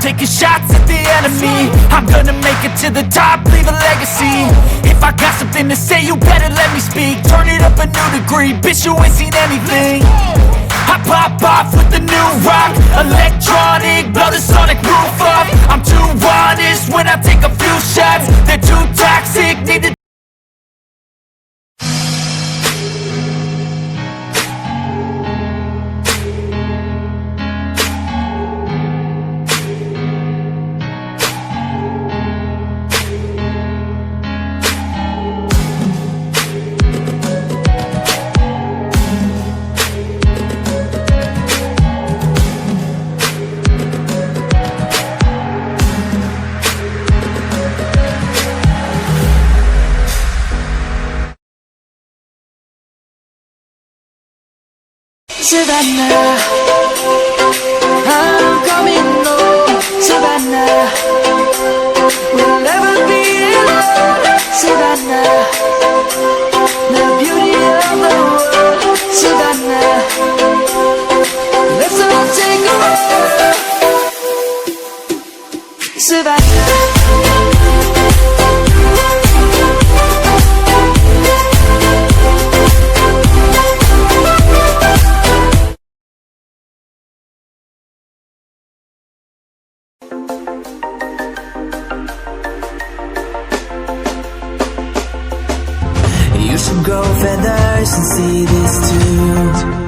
taking shots at the enemy. I'm gonna make it to the top, leave a legacy. If I got something to say, you better let me speak. Turn it up a new degree, bitch, you ain't seen anything. I pop off with the new rock, electronic, blow the sonic roof up. I'm too honest when I take a few shots. They're too toxic, need to Savannah, I'm coming home. Savannah, we'll never be alone. Savannah, the beauty of the world. Savannah, let's all take a walk. Savannah. You should grow feathers and see this too.